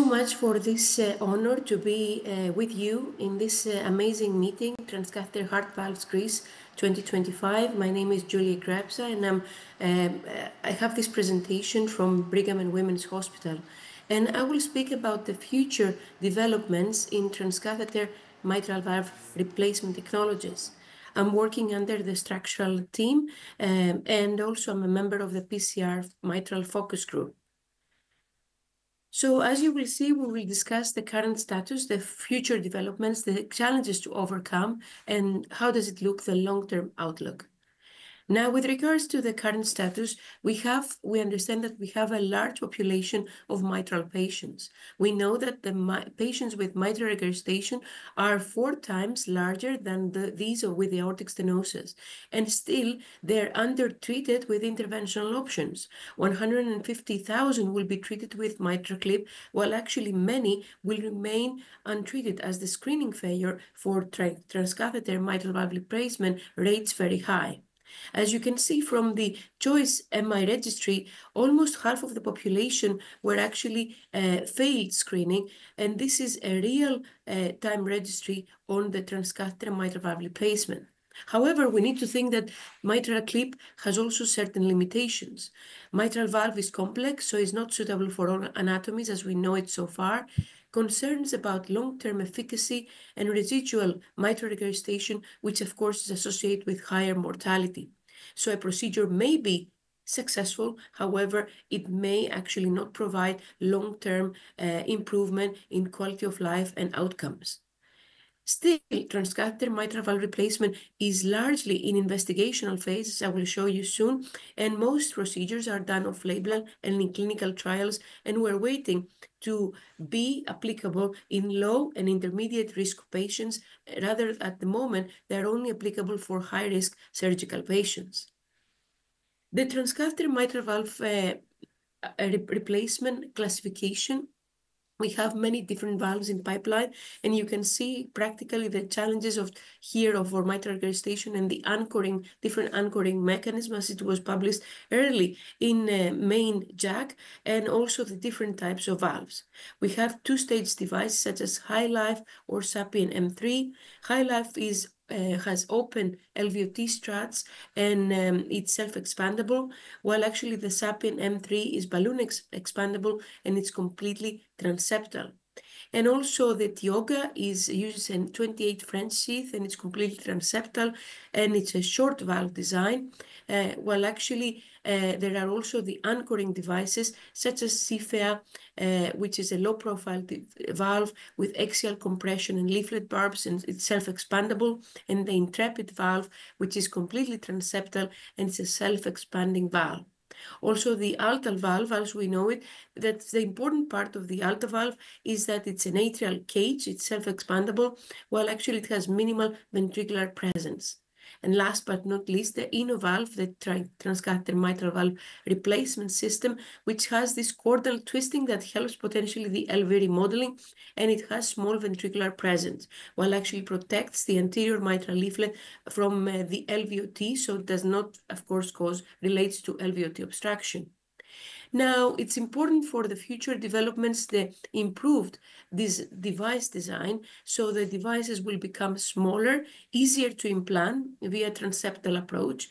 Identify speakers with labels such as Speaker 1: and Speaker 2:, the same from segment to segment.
Speaker 1: much for this honor to be with you in this amazing meeting, Transcatheter Heart Valves Greece 2025. My name is Julia Grapsa, and I have this presentation from Brigham and Women's Hospital. And I will speak about the future developments in transcatheter mitral valve replacement technologies. I'm working under the structural team, and also I'm a member of the PCR mitral focus group. So as you will see, we will discuss the current status, the future developments, the challenges to overcome, and how does it look, the long-term outlook. Now, with regards to the current status, we understand that we have a large population of mitral patients. We know that the patients with mitral regurgitation are 4 times larger than these with aortic stenosis, and still they're undertreated with interventional options. 150,000 will be treated with MitraClip, while actually many will remain untreated as the screening failure for transcatheter mitral valve replacement rates very high. As you can see from the CHOICE MI registry, almost half of the population were actually failed screening, and this is a real-time registry on the transcatheter mitral valve replacement. However, we need to think that MitraClip has also certain limitations. Mitral valve is complex, so it's not suitable for all anatomies as we know it so far. Concerns about long-term efficacy and residual mitral regurgitation, which of course is associated with higher mortality. So a procedure may be successful, however, it may actually not provide long-term improvement in quality of life and outcomes. Still, transcatheter mitral valve replacement is largely in investigational phase, as I will show you soon, and most procedures are done off-label and in clinical trials, and we're waiting to be applicable in low and intermediate risk patients. Rather, at the moment, they're only applicable for high-risk surgical patients. The transcatheter mitral valve replacement classification, we have many different valves in pipeline, and you can see practically the challenges of mitral regurgitation and the different anchoring mechanisms as it was published early in main JACC, and also the different types of valves. We have 2-stage devices such as HiLife or SAPIEN M3. HiLife has open LVOT struts and it's self-expandable, while actually the SAPIEN M3 is balloon expandable and it's completely transeptal. And also the Tioga is used in 28 French sheath and it's completely transeptal, and it's a short valve design, while actually there are also the anchoring devices such as CFEA, which is a low-profile valve with axial compression and leaflet barbs, and it's self-expandable, and the Intrepid valve, which is completely transeptal and it's a self-expanding valve. Also, the Alta valve, as we know it, that's the important part of the Alta valve is that it's an atrial cage, it's self-expandable, while actually it has minimal ventricular presence. And last but not least, the InnoValve, the transcatheter mitral valve replacement system, which has this chordal twisting that helps potentially the LV remodeling, and it has small ventricular presence, while actually protects the anterior mitral leaflet from the LVOT, so it does not, of course, relates to LVOT obstruction. Now, it's important for the future developments, the improved this device design, so the devices will become smaller, easier to implant via transeptal approach,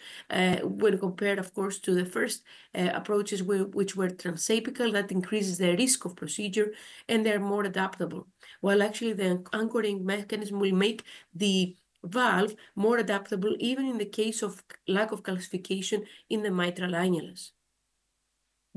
Speaker 1: when compared, of course, to the first approaches which were transapical. That increases the risk of procedure, and they're more adaptable, while actually the anchoring mechanism will make the valve more adaptable even in the case of lack of calcification in the mitral annulus.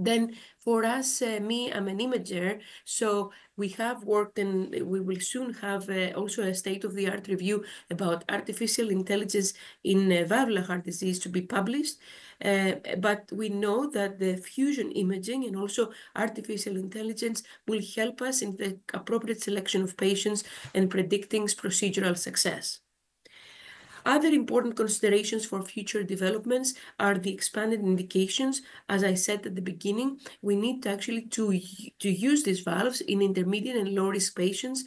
Speaker 1: Then for us, I'm an imager, so we have worked and we will soon have also a state-of-the-art review about artificial intelligence in valvular heart disease to be published. But we know that the fusion imaging and also artificial intelligence will help us in the appropriate selection of patients and predicting procedural success. Other important considerations for future developments are the expanded indications. As I said at the beginning, we need to use these valves in intermediate and low-risk patients.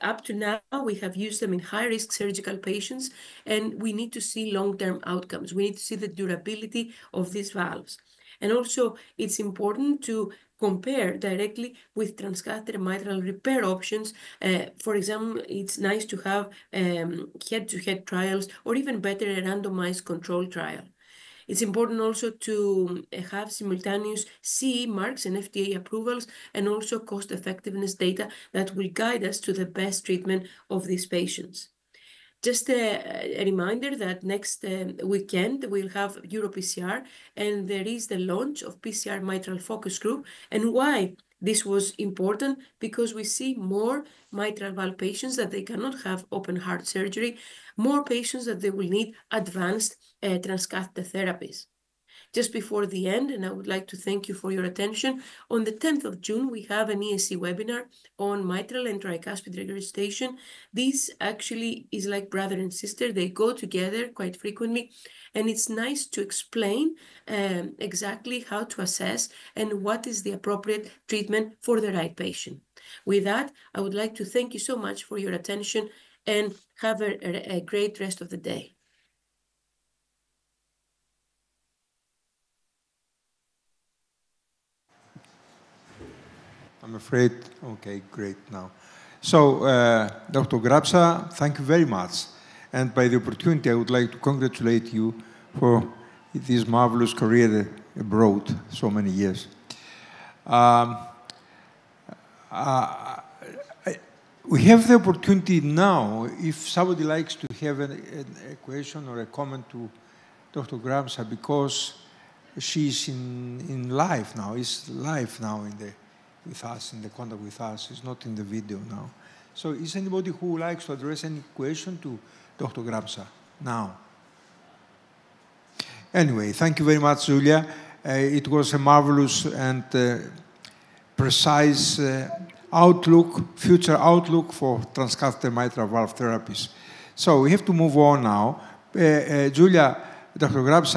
Speaker 1: Up to now, we have used them in high-risk surgical patients, and we need to see long-term outcomes. We need to see the durability of these valves. And also, it's important to compare directly with transcatheter mitral repair options. For example, it's nice to have head-to-head trials, or even better, a randomized control trial. It's important also to have simultaneous CE marks and FDA approvals, and also cost effectiveness data that will guide us to the best treatment of these patients. Just a reminder that next weekend we'll have EuroPCR, and there is the launch of PCR Mitral Focus Group. And why this was important? Because we see more mitral valve patients that they cannot have open heart surgery, more patients that they will need advanced transcatheter therapies. Just before the end, and I would like to thank you for your attention, on the 10th of June, we have an ESC webinar on mitral and tricuspid regurgitation. This actually is like brother and sister. They go together quite frequently, and it's nice to explain exactly how to assess and what is the appropriate treatment for the right patient. With that, I would like to thank you so much for your attention, and have a great rest of the day.
Speaker 2: I'm afraid, okay, great now. So, Dr. Grapsa, thank you very much. And by the opportunity, I would like to congratulate you for this marvelous career abroad, so many years. We have the opportunity now, if somebody likes to have a question or a comment to Dr. Grapsa, because she's in live now, is live now with us, in the contact with us. It's not in the video now. So is anybody who likes to address any question to Dr. Grapsa now? Anyway, thank you very much, Julia. It was a marvelous and precise future outlook for transcatheter mitral valve therapies. So we have to move on now. Julia, Dr. Grapsa,